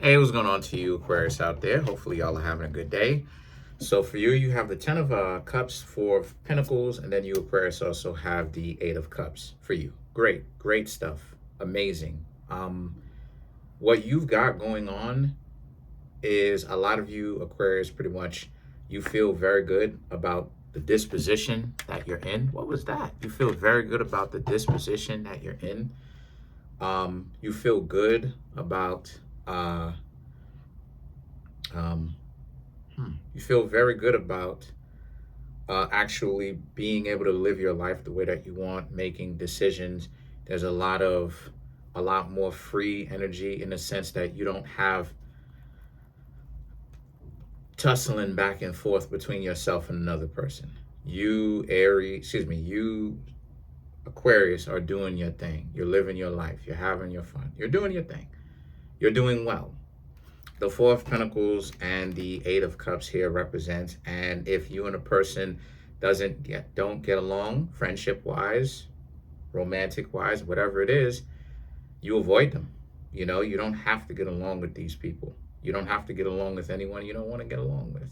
Hey, what's going on to you, Aquarius out there? Hopefully, y'all are having a good day. So, for you, you have the Ten of Cups, Four of Pentacles, and then you, Aquarius, also have the Eight of Cups for you. Great stuff. Amazing. What you've got going on is a lot of you, Aquarius, pretty much, you feel very good about the disposition that you're in. What was that? You feel very good about the disposition that you're in. You feel good about you feel very good about actually being able to live your life the way that you want, making decisions. There's a lot more free energy in the sense that you don't have tussling back and forth between yourself and another person. You Aquarius are doing your thing. You're living your life. You're having your fun. You're doing your thing. You're doing well. The Four of Pentacles and the Eight of Cups here represent, and if you and a person don't get along, friendship wise, romantic wise, whatever it is, you avoid them. You don't have to get along with these people. You don't have to get along with anyone you don't want to get along with.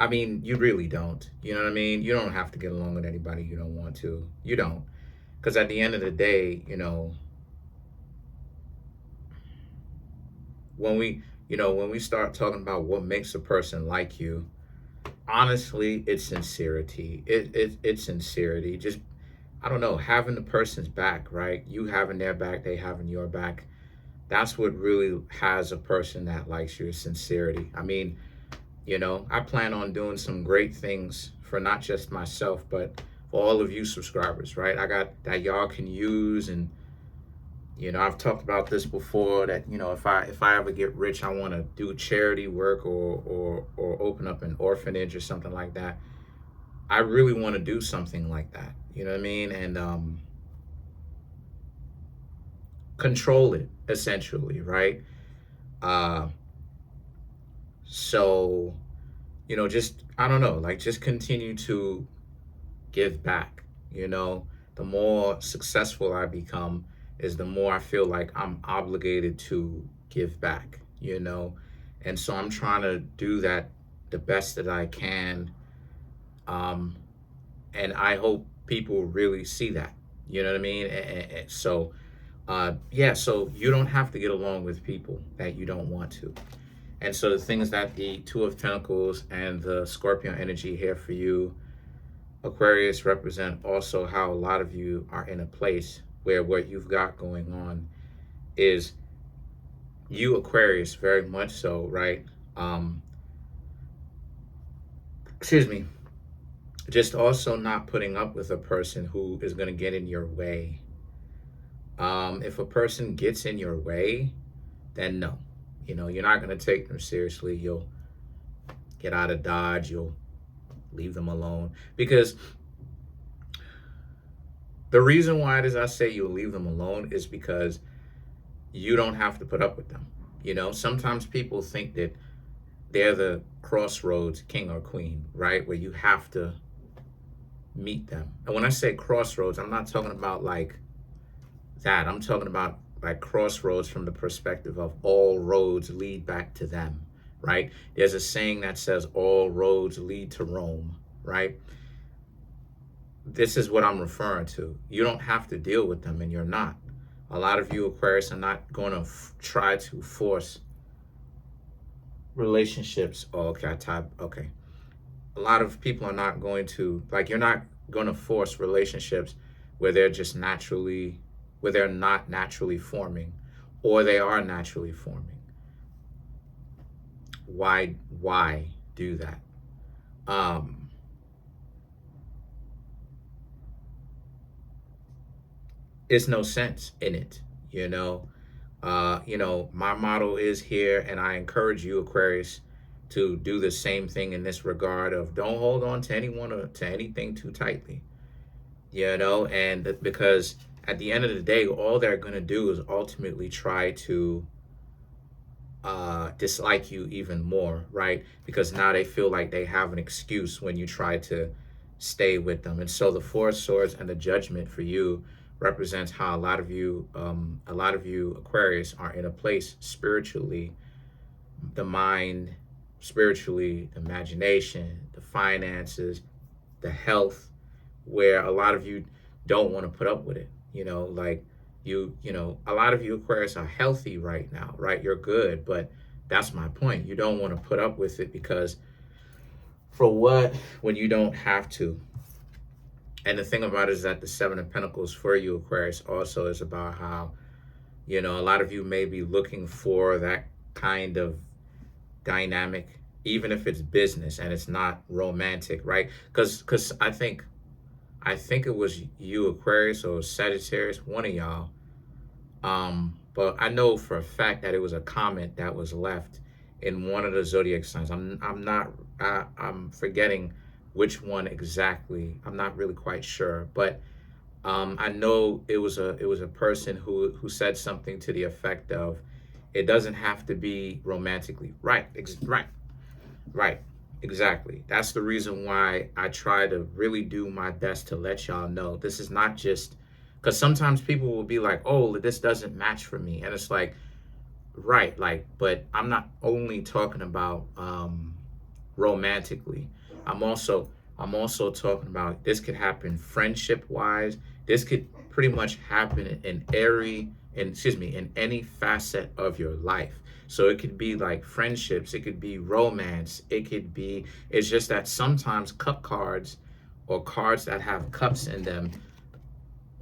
I mean, you really don't. You know what I mean? You don't have to get along with anybody you don't want to. You don't. Because at the end of the day, when we start talking about what makes a person like you, honestly, it's sincerity. It's sincerity. Just, I don't know, having the person's back, right? You having their back, they having your back. That's what really has a person that likes you, is sincerity. I mean, I plan on doing some great things for not just myself, but for all of you subscribers, right? I got that y'all can use, and I've talked about this before, that if I ever get rich, I want to do charity work or open up an orphanage or something like that. I really want to do something like that. You know what I mean? And control it, essentially, right? So, just, I don't know, like, just continue to give back. The more successful I become is the more I feel like I'm obligated to give back, and so I'm trying to do that the best that I can. And I hope people really see that, you know what I mean? So so you don't have to get along with people that you don't want to. And so the things that the Two of Pentacles and the Scorpio energy here for you, Aquarius, represent also how a lot of you are in a place where what you've got going on is you, Aquarius, very much so, right? Just also not putting up with a person who is going to get in your way. If a person gets in your way, then no. You're not going to take them seriously. You'll get out of Dodge. You'll leave them alone. Because the reason why it is I say you'll leave them alone is because you don't have to put up with them. Sometimes people think that they're the crossroads king or queen, right? Where you have to meet them. And when I say crossroads, I'm not talking about like that. I'm talking about like crossroads from the perspective of all roads lead back to them, right? There's a saying that says all roads lead to Rome, right? This is what I'm referring to. You don't have to deal with them, and you're not. A lot of you, Aquarius, are not going to try to force relationships. Oh, okay, okay. A lot of people are not going to, like, you're not going to force relationships where they're not naturally forming, or they are naturally forming. Why do that? There's no sense in it, my motto is here, and I encourage you, Aquarius, to do the same thing in this regard of don't hold on to anyone or to anything too tightly, and because at the end of the day, all they're going to do is ultimately try to dislike you even more, right? Because now they feel like they have an excuse when you try to stay with them. And so the Four of Swords and the Judgment for you represents how a lot of you Aquarius are in a place spiritually, the mind, spiritually, the imagination, the finances, the health, where a lot of you don't want to put up with it. Like a lot of you Aquarius are healthy right now, right? You're good, but that's my point. You don't want to put up with it because for what when you don't have to? And the thing about it is that the Seven of Pentacles for you Aquarius also is about how, a lot of you may be looking for that kind of dynamic, even if it's business and it's not romantic, right? Because I think it was you Aquarius or Sagittarius, one of y'all. But I know for a fact that it was a comment that was left in one of the zodiac signs. I'm forgetting which one exactly. I'm not really quite sure, but I know it was a person who said something to the effect of, it doesn't have to be romantically. Right, right, exactly. That's the reason why I try to really do my best to let y'all know this is not just because sometimes people will be like, oh, this doesn't match for me, and it's like, right, like, but I'm not only talking about romantically. I'm also talking about this could happen friendship wise. This could pretty much happen in any facet of your life. So it could be like friendships, it could be romance, it's just that sometimes cup cards or cards that have cups in them,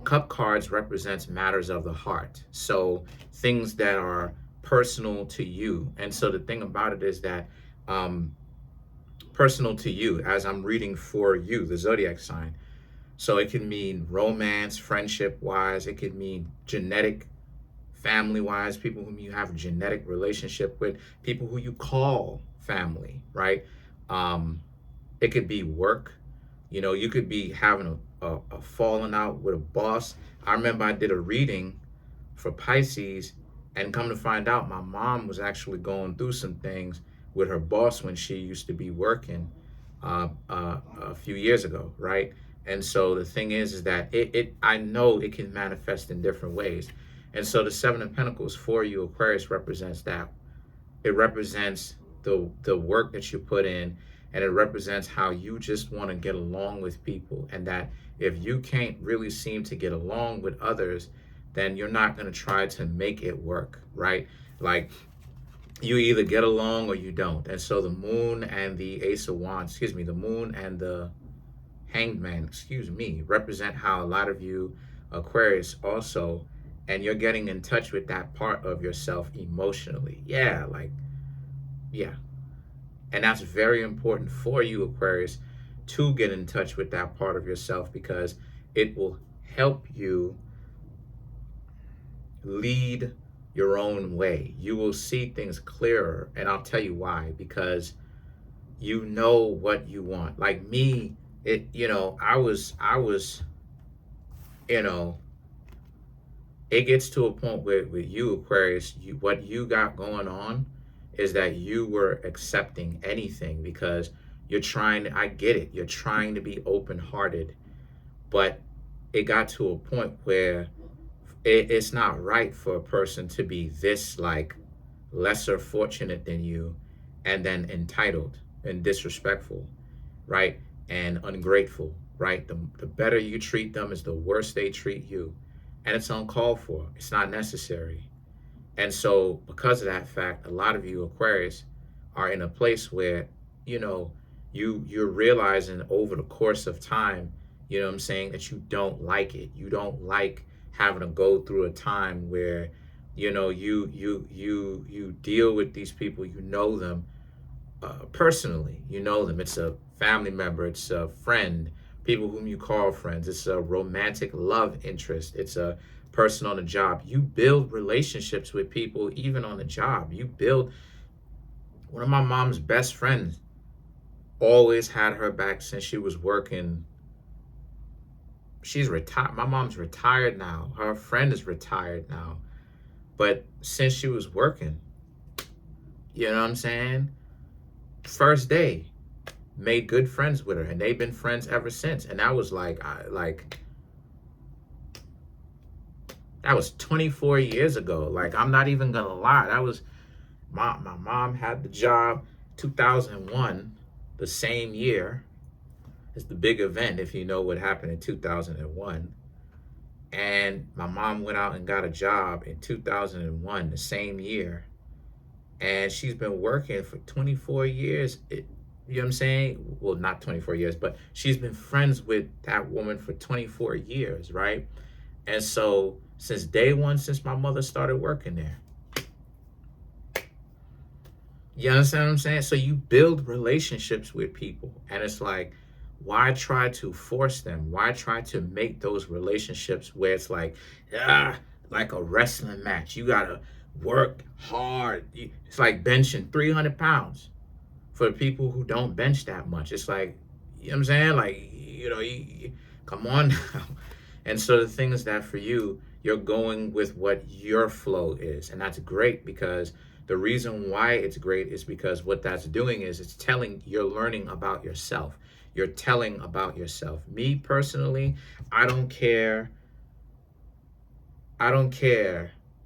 cup cards represents matters of the heart. So things that are personal to you. And so the thing about it is that personal to you, as I'm reading for you, the zodiac sign. So it can mean romance, friendship wise. It could mean genetic, family wise, people whom you have a genetic relationship with, people who you call family, right? It could be work. You could be having a falling out with a boss. I remember I did a reading for Pisces, and come to find out, my mom was actually going through some things with her boss when she used to be working a few years ago, right? And so the thing is that I know it can manifest in different ways. And so the Seven of Pentacles for you Aquarius represents that. It represents the work that you put in, and it represents how you just want to get along with people, and that if you can't really seem to get along with others, then you're not going to try to make it work, right? Like, you either get along or you don't. And so the moon and the ace of wands, the moon and the hanged man, represent how a lot of you Aquarius also, and you're getting in touch with that part of yourself emotionally. Yeah. And that's very important for you Aquarius, to get in touch with that part of yourself, because it will help you lead your own way. You will see things clearer, and I'll tell you why. Because you know what you want. Like me, I was it gets to a point where with you Aquarius, what you got going on is that you were accepting anything, because I get it, you're trying to be open-hearted, but it got to a point where it's not right for a person to be this like lesser fortunate than you, and then entitled and disrespectful, right? And ungrateful, right? The better you treat them is the worse they treat you. And it's uncalled for. It's not necessary. And so because of that fact, a lot of you Aquarius are in a place where, you're realizing over the course of time, what I'm saying, that you don't like it. You don't like having to go through a time where, you deal with these people, them personally, them. It's a family member, it's a friend, people whom you call friends, it's a romantic love interest, it's a person on the job. You build relationships with people even on the job. One of my mom's best friends always had her back since she was working. She's retired. My mom's retired now. Her friend is retired now. But since she was working, you know what I'm saying? First day, made good friends with her, and they've been friends ever since. And that was That was 24 years ago. Like, I'm not even gonna lie. That was my mom had the job 2001, the same year. It's the big event, if you know what happened in 2001. And my mom went out and got a job in 2001, the same year. And she's been working for 24 years. You know what I'm saying? Well, not 24 years, but she's been friends with that woman for 24 years, right? And so since day one, since my mother started working there. You understand what I'm saying? So you build relationships with people, and it's like, why try to force them? Why try to make those relationships where it's like a wrestling match? You gotta work hard. It's like benching 300 pounds for the people who don't bench that much. It's like, you know what I'm saying? Like, come on now. And so the thing is that for you, you're going with what your flow is. And that's great, because the reason why it's great is because what that's doing is it's telling, you're learning about yourself. You're telling about yourself. Me personally, I don't care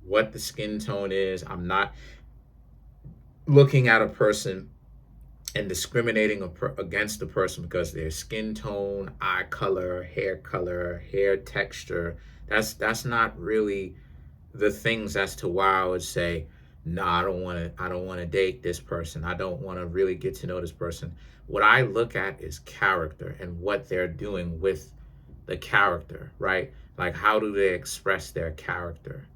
what the skin tone is. I'm not looking at a person and discriminating against the person because their skin tone, eye color, hair texture. That's not really the things as to why I would say, no, I don't want to date this person. I don't want to really get to know this person. What I look at is character and what they're doing with the character, right? Like, how do they express their character?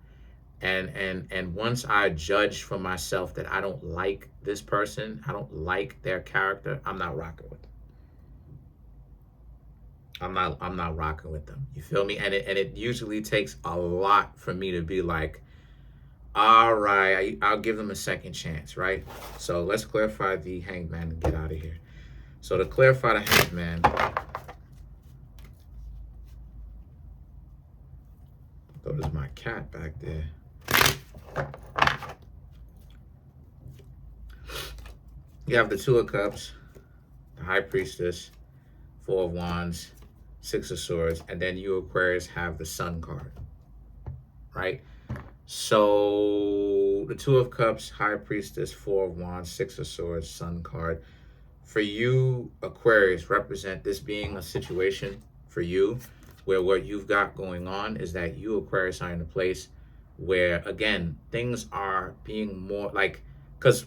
And once I judge for myself that I don't like this person, I don't like their character, I'm not rocking with them. I'm not rocking with them. You feel me? And it usually takes a lot for me to be like, all right, I'll give them a second chance, right? So let's clarify the hangman and get out of here. So to clarify the hangman, oh, there's my cat back there. You have the Two of Cups, the High Priestess, Four of Wands, Six of Swords, and then you Aquarius have the Sun card, right? So the Two of Cups, High Priestess, Four of Wands, Six of Swords, Sun card. For you, Aquarius, represent this being a situation for you where what you've got going on is that you, Aquarius, are in a place where, again, things are being more like, because,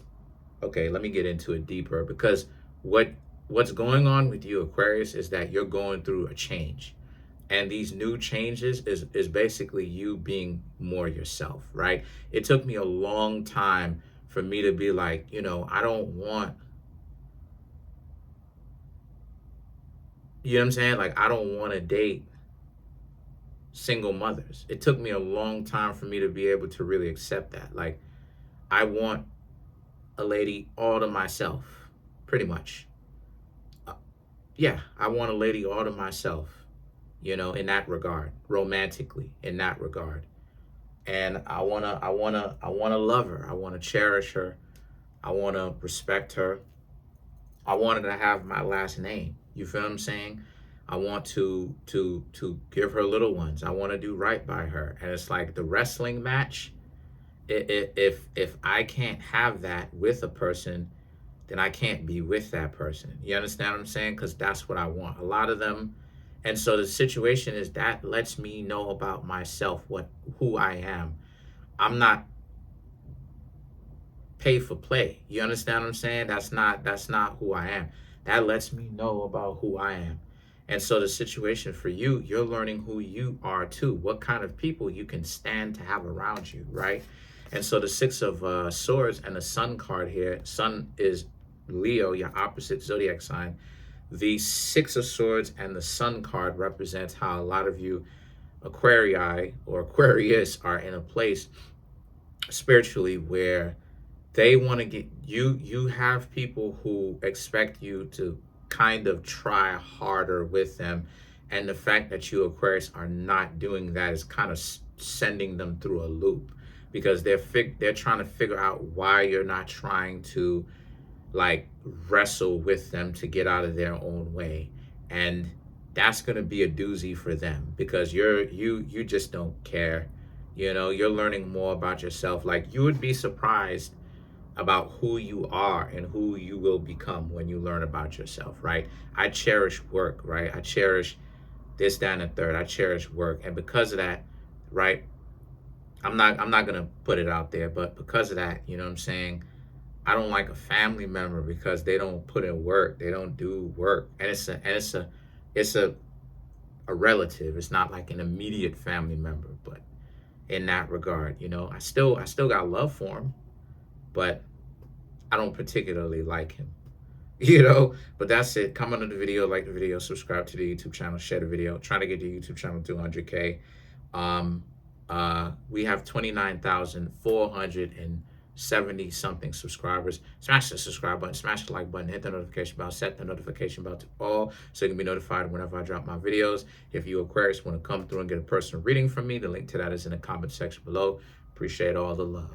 okay, let me get into it deeper, because what's going on with you, Aquarius, is that you're going through a change. And these new changes is basically you being more yourself, right? It took me a long time for me to be like, I don't want, you know what I'm saying? Like, I don't want to date single mothers. It took me a long time for me to be able to really accept that. Like, I want a lady all to myself, pretty much. Yeah, I want a lady all to myself, in that regard, romantically, in that regard. And I wanna love her. I wanna cherish her. I wanna respect her. I wanted to have my last name. You feel what I'm saying? I want to give her little ones. I want to do right by her. And it's like the wrestling match. If I can't have that with a person, then I can't be with that person. You understand what I'm saying? Because that's what I want. A lot of them. And so the situation is that lets me know about myself, who I am. I'm not pay for play. You understand what I'm saying? That's not who I am. That lets me know about who I am. And so the situation for you, you're learning who you are too, what kind of people you can stand to have around you, right? And so the Six of Swords and the Sun card here, Sun is Leo, your opposite zodiac sign. The Six of Swords and the Sun card represents how a lot of you Aquarii or Aquarius are in a place spiritually where they want to get you have people who expect you to kind of try harder with them, and the fact that you Aquarius are not doing that is kind of sending them through a loop, because they're trying to figure out why you're not trying to like wrestle with them to get out of their own way. And that's going to be a doozy for them, because you just don't care. You know, you're learning more about yourself. Like, you would be surprised about who you are and who you will become when you learn about yourself, right? I cherish work, right? I cherish this, that, and the third. I cherish work. And because of that, right, I'm not gonna put it out there, but because of that, you know what I'm saying? I don't like a family member because they don't put in work. They don't do work. And it's a relative. It's not like an immediate family member, but in that regard, you know, I still got love for him, but I don't particularly like him. You know, but that's it. Comment on the video, like the video, subscribe to the YouTube channel, share the video. Trying to get the YouTube channel to 100K. We have 29,470 something subscribers. Smash the subscribe button, smash the like button, hit the notification bell, set the notification bell to all so you can be notified whenever I drop my videos. If you Aquarius want to come through and get a personal reading from me, the link to that is in the comment section below. Appreciate all the love.